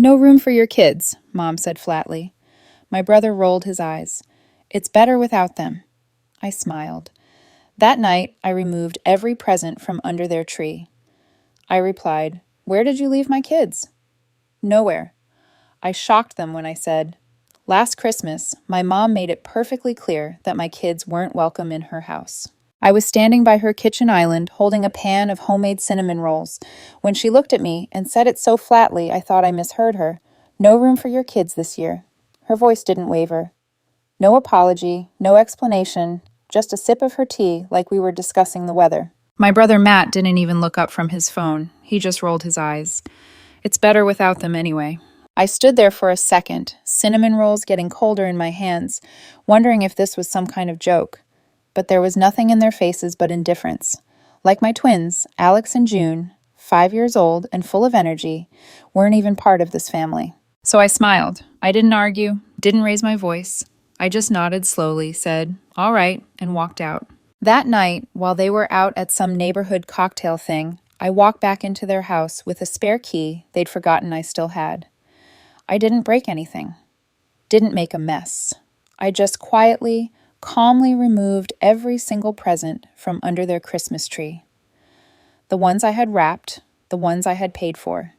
No room for your kids, Mom said flatly. My brother rolled his eyes. It's better without them. I smiled. That night, I removed every present from under their tree. I replied, "Where did you leave my kids?" "Nowhere." I shocked them when I said, "Last Christmas, my mom made it perfectly clear that my kids weren't welcome in her house." I was standing by her kitchen island, holding a pan of homemade cinnamon rolls, when she looked at me and said it so flatly I thought I misheard her. "No room for your kids this year." Her voice didn't waver. No apology, no explanation, just a sip of her tea like we were discussing the weather. My brother Matt didn't even look up from his phone. He just rolled his eyes. It's better without them anyway. I stood there for a second, cinnamon rolls getting colder in my hands, wondering if this was some kind of joke. But there was nothing in their faces but indifference. Like my twins, Alex and June, 5 years old and full of energy, weren't even part of this family. So I smiled. I didn't argue, didn't raise my voice. I just nodded slowly, said, "All right," and walked out. That night, while they were out at some neighborhood cocktail thing, I walked back into their house with a spare key they'd forgotten I still had. I didn't break anything, didn't make a mess. I just quietly, calmly removed every single present from under their Christmas tree. The ones I had wrapped, the ones I had paid for.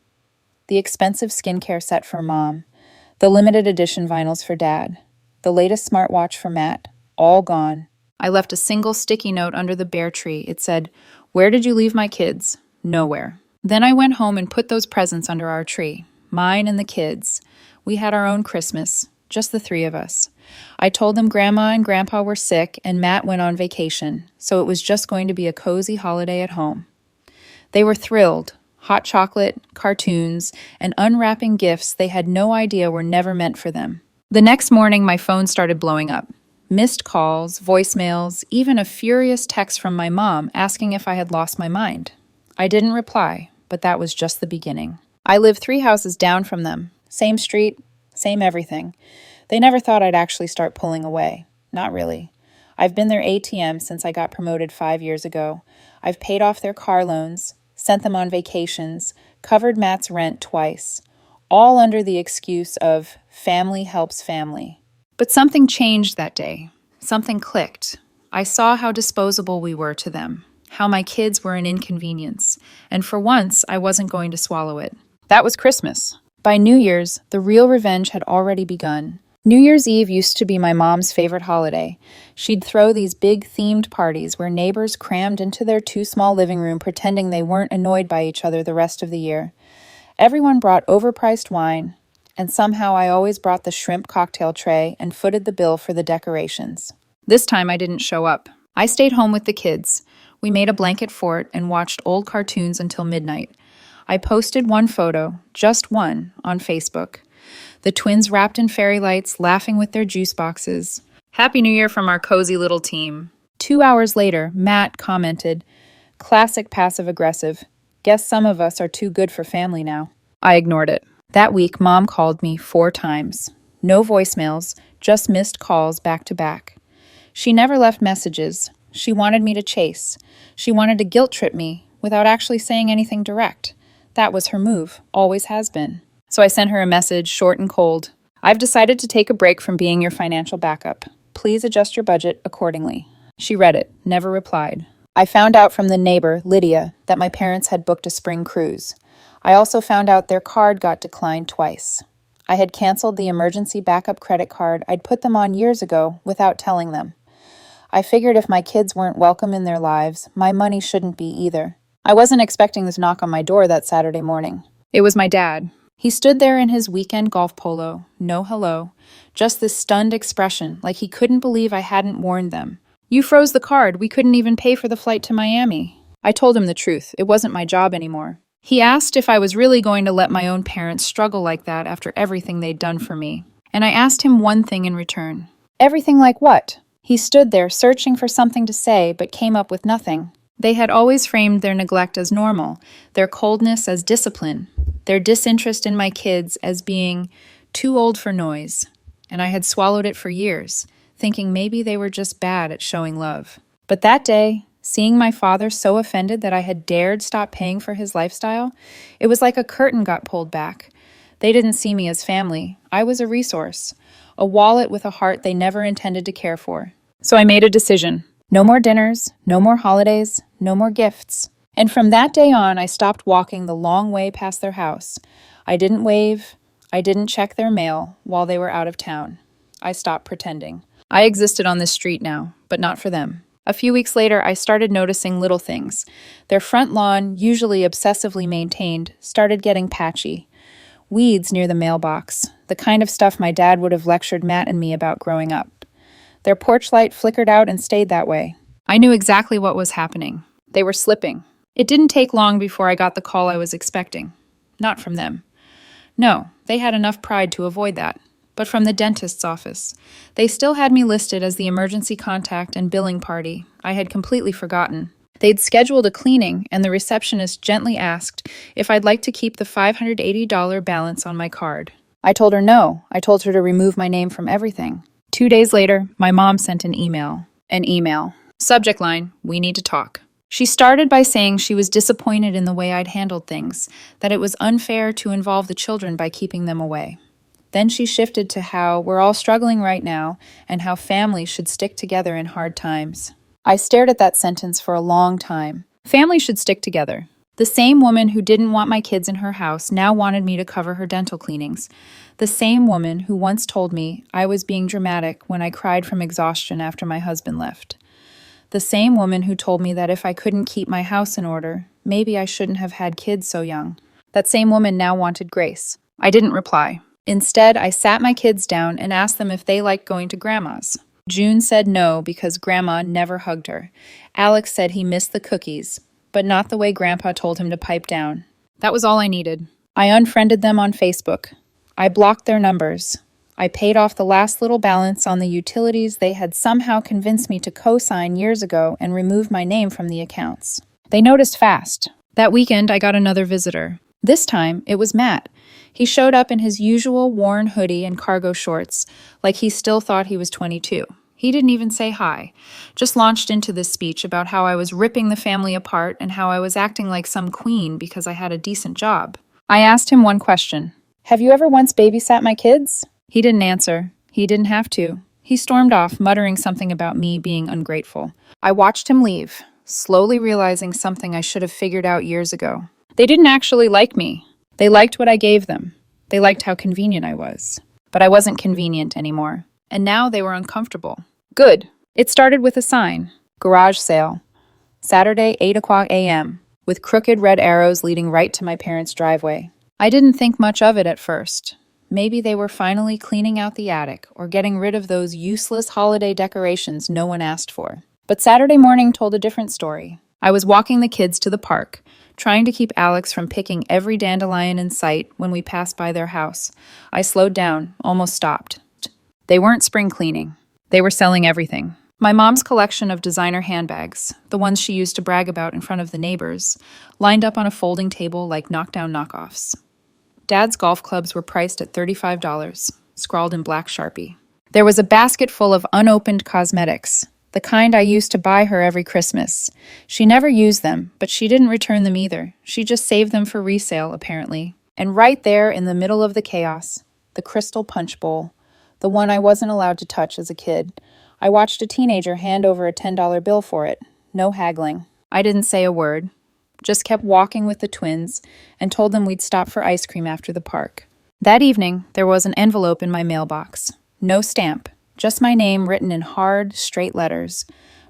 The expensive skincare set for Mom, the limited edition vinyls for Dad, the latest smartwatch for Matt, all gone. I left a single sticky note under the bare tree. It said, "Where did you leave my kids?" "Nowhere." Then I went home and put those presents under our tree, mine and the kids. We had our own Christmas, just the three of us. I told them Grandma and Grandpa were sick and Matt went on vacation, so it was just going to be a cozy holiday at home. They were thrilled. Hot chocolate, cartoons, and unwrapping gifts they had no idea were never meant for them. The next morning, my phone started blowing up. Missed calls, voicemails, even a furious text from my mom asking if I had lost my mind. I didn't reply, but that was just the beginning. I live 3 houses down from them. Same street, same everything. They never thought I'd actually start pulling away. Not really. I've been their ATM since I got promoted 5 years ago. I've paid off their car loans, sent them on vacations, covered Matt's rent twice, all under the excuse of family helps family. But something changed that day. Something clicked. I saw how disposable we were to them, how my kids were an inconvenience, and for once I wasn't going to swallow it. That was Christmas. By New Year's, the real revenge had already begun. New Year's Eve used to be my mom's favorite holiday. She'd throw these big themed parties where neighbors crammed into their too small living room pretending they weren't annoyed by each other the rest of the year. Everyone brought overpriced wine, and somehow I always brought the shrimp cocktail tray and footed the bill for the decorations. This time I didn't show up. I stayed home with the kids. We made a blanket fort and watched old cartoons until midnight. I posted one photo, just one, on Facebook. The twins wrapped in fairy lights, laughing with their juice boxes. "Happy New Year from our cozy little team." 2 hours later, Matt commented, "Classic passive-aggressive. Guess some of us are too good for family now." I ignored it. That week, Mom called me 4 times. No voicemails, just missed calls back to back. She never left messages. She wanted me to chase. She wanted to guilt-trip me without actually saying anything direct. That was her move, always has been. So I sent her a message, short and cold. "I've decided to take a break from being your financial backup. Please adjust your budget accordingly." She read it, never replied. I found out from the neighbor, Lydia, that my parents had booked a spring cruise. I also found out their card got declined twice. I had canceled the emergency backup credit card I'd put them on years ago without telling them. I figured if my kids weren't welcome in their lives, my money shouldn't be either. I wasn't expecting this knock on my door that Saturday morning. It was my dad. He stood there in his weekend golf polo, no hello, just this stunned expression, like he couldn't believe I hadn't warned them. "You froze the card. We couldn't even pay for the flight to Miami." I told him the truth. It wasn't my job anymore. He asked if I was really going to let my own parents struggle like that after everything they'd done for me. And I asked him one thing in return. "Everything like what?" He stood there, searching for something to say, but came up with nothing. They had always framed their neglect as normal, their coldness as discipline, their disinterest in my kids as being too old for noise, and I had swallowed it for years, thinking maybe they were just bad at showing love. But that day, seeing my father so offended that I had dared stop paying for his lifestyle, it was like a curtain got pulled back. They didn't see me as family. I was a resource, a wallet with a heart they never intended to care for. So I made a decision. No more dinners, no more holidays, no more gifts. And from that day on, I stopped walking the long way past their house. I didn't wave. I didn't check their mail while they were out of town. I stopped pretending. I existed on this street now, but not for them. A few weeks later, I started noticing little things. Their front lawn, usually obsessively maintained, started getting patchy. Weeds near the mailbox, the kind of stuff my dad would have lectured Matt and me about growing up. Their porch light flickered out and stayed that way. I knew exactly what was happening. They were slipping. It didn't take long before I got the call I was expecting. Not from them. No, they had enough pride to avoid that. But from the dentist's office. They still had me listed as the emergency contact and billing party. I had completely forgotten. They'd scheduled a cleaning, and the receptionist gently asked if I'd like to keep the $580 balance on my card. I told her no. I told her to remove my name from everything. 2 days later, my mom sent an email. Subject line, "We need to talk." She started by saying she was disappointed in the way I'd handled things, that it was unfair to involve the children by keeping them away. Then she shifted to how we're all struggling right now and how families should stick together in hard times. I stared at that sentence for a long time. Families should stick together. The same woman who didn't want my kids in her house now wanted me to cover her dental cleanings. The same woman who once told me I was being dramatic when I cried from exhaustion after my husband left. The same woman who told me that if I couldn't keep my house in order, maybe I shouldn't have had kids so young. That same woman now wanted grace. I didn't reply. Instead, I sat my kids down and asked them if they liked going to Grandma's. June said no because Grandma never hugged her. Alex said he missed the cookies, but not the way Grandpa told him to pipe down. That was all I needed. I unfriended them on Facebook. I blocked their numbers. I paid off the last little balance on the utilities they had somehow convinced me to co-sign years ago and remove my name from the accounts. They noticed fast. That weekend, I got another visitor. This time, it was Matt. He showed up in his usual worn hoodie and cargo shorts, like he still thought he was 22. He didn't even say hi, just launched into this speech about how I was ripping the family apart and how I was acting like some queen because I had a decent job. I asked him one question. "Have you ever once babysat my kids?" He didn't answer. He didn't have to. He stormed off, muttering something about me being ungrateful. I watched him leave, slowly realizing something I should have figured out years ago. They didn't actually like me. They liked what I gave them. They liked how convenient I was. But I wasn't convenient anymore. And now they were uncomfortable. Good. It started with a sign. Garage sale. Saturday, 8 o'clock a.m., with crooked red arrows leading right to my parents' driveway. I didn't think much of it at first. Maybe they were finally cleaning out the attic or getting rid of those useless holiday decorations no one asked for. But Saturday morning told a different story. I was walking the kids to the park, trying to keep Alex from picking every dandelion in sight when we passed by their house. I slowed down, almost stopped. They weren't spring cleaning. They were selling everything. My mom's collection of designer handbags, the ones she used to brag about in front of the neighbors, lined up on a folding table like knockdown knockoffs. Dad's golf clubs were priced at $35, scrawled in black Sharpie. There was a basket full of unopened cosmetics, the kind I used to buy her every Christmas. She never used them, but she didn't return them either. She just saved them for resale, apparently. And right there in the middle of the chaos, the crystal punch bowl, the one I wasn't allowed to touch as a kid. I watched a teenager hand over a $10 bill for it. No haggling. I didn't say a word. Just kept walking with the twins and told them we'd stop for ice cream after the park. That evening, there was an envelope in my mailbox. No stamp. Just my name written in hard, straight letters.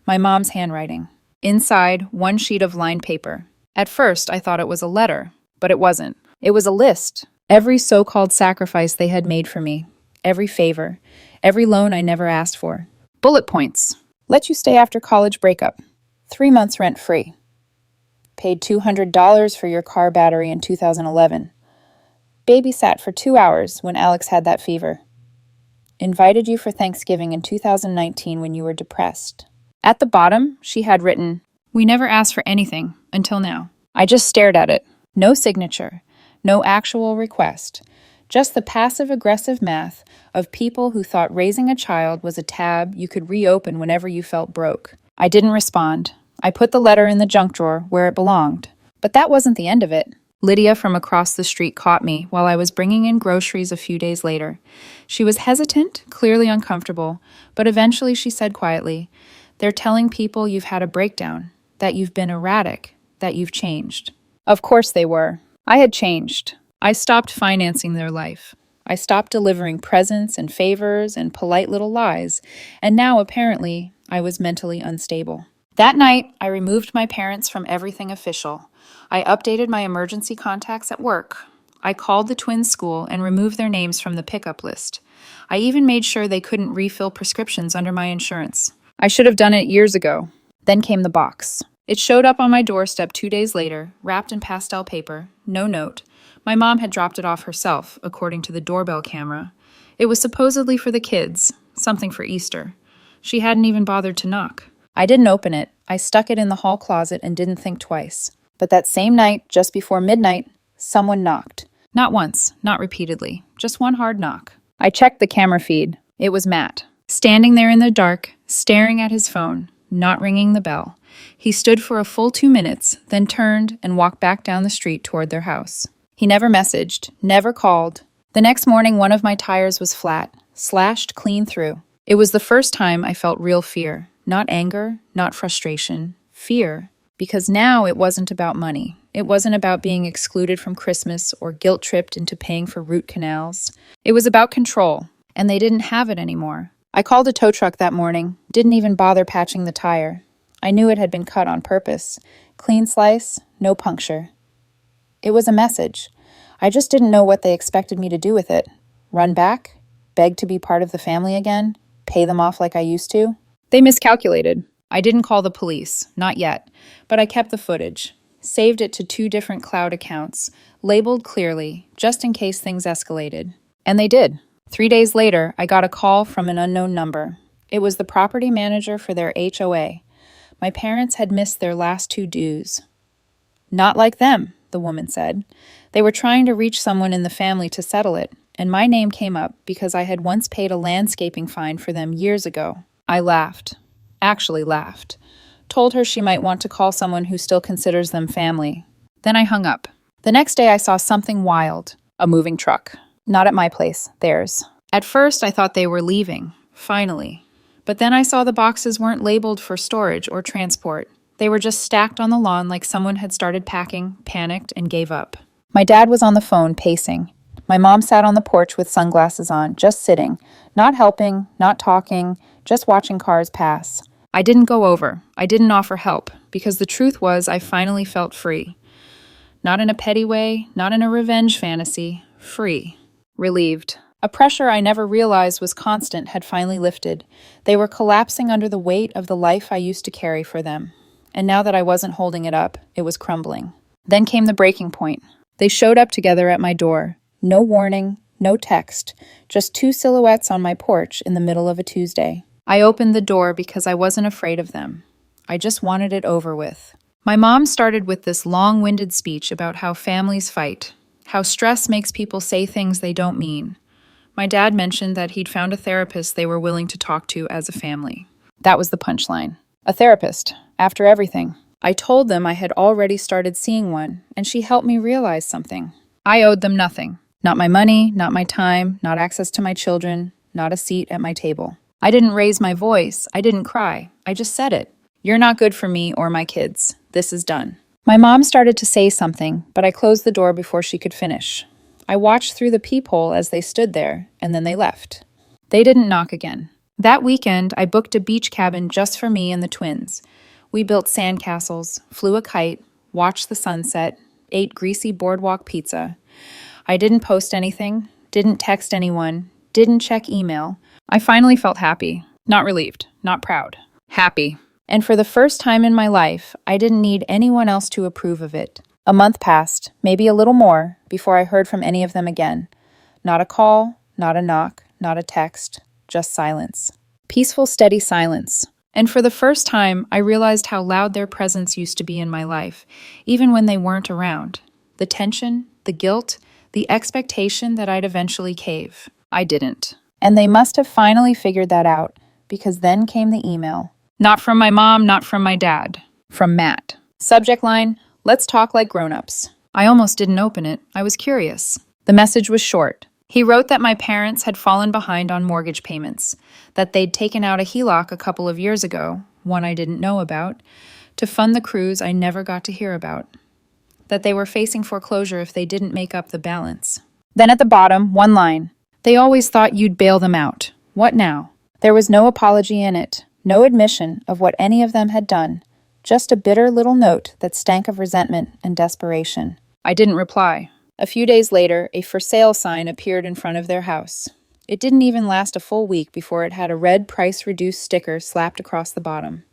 My mom's handwriting. Inside, one sheet of lined paper. At first, I thought it was a letter, but it wasn't. It was a list. Every so-called sacrifice they had made for me. Every favor. Every loan I never asked for. Bullet points. Let you stay after college breakup. 3 months rent free. Paid $200 for your car battery in 2011. Babysat for 2 hours when Alex had that fever. Invited you for Thanksgiving in 2019 when you were depressed. At the bottom, she had written, "We never asked for anything, until now." I just stared at it. No signature. No actual request. Just the passive-aggressive math of people who thought raising a child was a tab you could reopen whenever you felt broke. I didn't respond. I put the letter in the junk drawer where it belonged. But that wasn't the end of it. Lydia from across the street caught me while I was bringing in groceries a few days later. She was hesitant, clearly uncomfortable, but eventually she said quietly, "They're telling people you've had a breakdown, that you've been erratic, that you've changed." Of course they were. I had changed. I stopped financing their life. I stopped delivering presents and favors and polite little lies, and now apparently I was mentally unstable. That night, I removed my parents from everything official. I updated my emergency contacts at work. I called the twins' school and removed their names from the pickup list. I even made sure they couldn't refill prescriptions under my insurance. I should have done it years ago. Then came the box. It showed up on my doorstep 2 days later, wrapped in pastel paper, no note. My mom had dropped it off herself, according to the doorbell camera. It was supposedly for the kids, something for Easter. She hadn't even bothered to knock. I didn't open it. I stuck it in the hall closet and didn't think twice. But that same night, just before midnight, someone knocked. Not once, not repeatedly, just one hard knock. I checked the camera feed. It was Matt, standing there in the dark, staring at his phone, not ringing the bell. He stood for a full 2 minutes, then turned and walked back down the street toward their house. He never messaged, never called. The next morning, one of my tires was flat, slashed clean through. It was the first time I felt real fear. Not anger, not frustration, fear. Because now it wasn't about money. It wasn't about being excluded from Christmas or guilt-tripped into paying for root canals. It was about control, and they didn't have it anymore. I called a tow truck that morning, didn't even bother patching the tire. I knew it had been cut on purpose. Clean slice, no puncture. It was a message. I just didn't know what they expected me to do with it. Run back? Beg to be part of the family again? Pay them off like I used to? They miscalculated. I didn't call the police, not yet, but I kept the footage, saved it to 2 different cloud accounts, labeled clearly, just in case things escalated. And they did. 3 days later, I got a call from an unknown number. It was the property manager for their HOA. My parents had missed their last 2 dues. Not like them, the woman said. They were trying to reach someone in the family to settle it, and my name came up because I had once paid a landscaping fine for them years ago. I laughed. Actually laughed. Told her she might want to call someone who still considers them family. Then I hung up. The next day I saw something wild. A moving truck. Not at my place, theirs. At first I thought they were leaving, finally. But then I saw the boxes weren't labeled for storage or transport. They were just stacked on the lawn like someone had started packing, panicked, and gave up. My dad was on the phone, pacing. My mom sat on the porch with sunglasses on, just sitting, not helping, not talking, just watching cars pass. I didn't go over. I didn't offer help, because the truth was I finally felt free. Not in a petty way, not in a revenge fantasy. Free. Relieved. A pressure I never realized was constant had finally lifted. They were collapsing under the weight of the life I used to carry for them. And now that I wasn't holding it up, it was crumbling. Then came the breaking point. They showed up together at my door. No warning, no text, just 2 silhouettes on my porch in the middle of a Tuesday. I opened the door because I wasn't afraid of them. I just wanted it over with. My mom started with this long-winded speech about how families fight, how stress makes people say things they don't mean. My dad mentioned that he'd found a therapist they were willing to talk to as a family. That was the punchline. A therapist, after everything. I told them I had already started seeing one, and she helped me realize something. I owed them nothing. Not my money, not my time, not access to my children, not a seat at my table. I didn't raise my voice. I didn't cry. I just said it. You're not good for me or my kids. This is done. My mom started to say something, but I closed the door before she could finish. I watched through the peephole as they stood there, and then they left. They didn't knock again. That weekend, I booked a beach cabin just for me and the twins. We built sandcastles, flew a kite, watched the sunset, ate greasy boardwalk pizza. I didn't post anything, didn't text anyone, didn't check email. I finally felt happy. Not relieved, not proud. Happy. And for the first time in my life, I didn't need anyone else to approve of it. A month passed, maybe a little more, before I heard from any of them again. Not a call, not a knock, not a text, just silence. Peaceful, steady silence. And for the first time, I realized how loud their presence used to be in my life, even when they weren't around. The tension, the guilt, the expectation that I'd eventually cave. I didn't. And they must have finally figured that out, because then came the email. Not from my mom, not from my dad. From Matt. Subject line, "Let's talk like grown-ups." I almost didn't open it. I was curious. The message was short. He wrote that my parents had fallen behind on mortgage payments, that they'd taken out a HELOC a couple of years ago, one I didn't know about, to fund the cruise I never got to hear about, that they were facing foreclosure if they didn't make up the balance. Then at the bottom, one line. They always thought you'd bail them out. What now? There was no apology in it, no admission of what any of them had done, just a bitter little note that stank of resentment and desperation. I didn't reply. A few days later, a for sale sign appeared in front of their house. It didn't even last a full week before it had a red price-reduced sticker slapped across the bottom.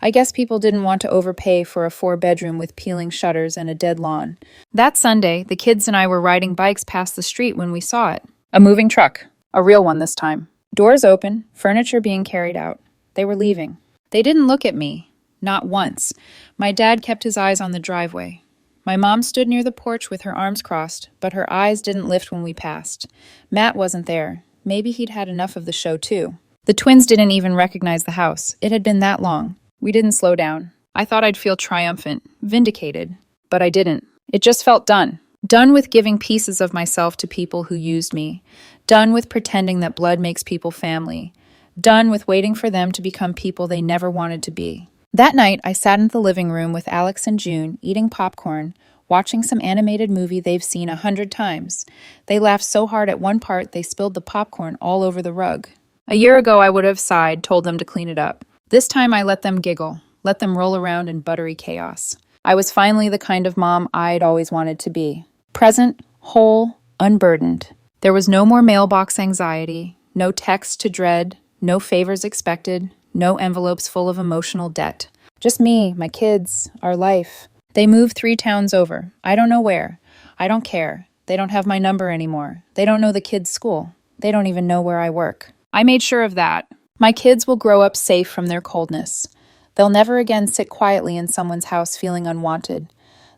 I guess people didn't want to overpay for a 4-bedroom with peeling shutters and a dead lawn. That Sunday, the kids and I were riding bikes past the street when we saw it. A moving truck. A real one this time. Doors open, furniture being carried out. They were leaving. They didn't look at me. Not once. My dad kept his eyes on the driveway. My mom stood near the porch with her arms crossed, but her eyes didn't lift when we passed. Matt wasn't there. Maybe he'd had enough of the show, too. The twins didn't even recognize the house. It had been that long. We didn't slow down. I thought I'd feel triumphant, vindicated, but I didn't. It just felt done. Done with giving pieces of myself to people who used me. Done with pretending that blood makes people family. Done with waiting for them to become people they never wanted to be. That night, I sat in the living room with Alex and June, eating popcorn, watching some animated movie they've seen 100 times. They laughed so hard at one part they spilled the popcorn all over the rug. A year ago, I would have sighed, told them to clean it up. This time, I let them giggle, let them roll around in buttery chaos. I was finally the kind of mom I'd always wanted to be. Present, whole, unburdened. There was no more mailbox anxiety, no text to dread, no favors expected, no envelopes full of emotional debt. Just me, my kids, our life. They moved 3 towns over. I don't know where. I don't care. They don't have my number anymore. They don't know the kids' school. They don't even know where I work. I made sure of that. My kids will grow up safe from their coldness. They'll never again sit quietly in someone's house feeling unwanted.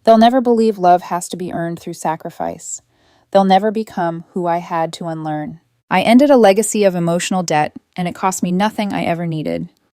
They'll never believe love has to be earned through sacrifice. They'll never become who I had to unlearn. I ended a legacy of emotional debt, and it cost me nothing I ever needed.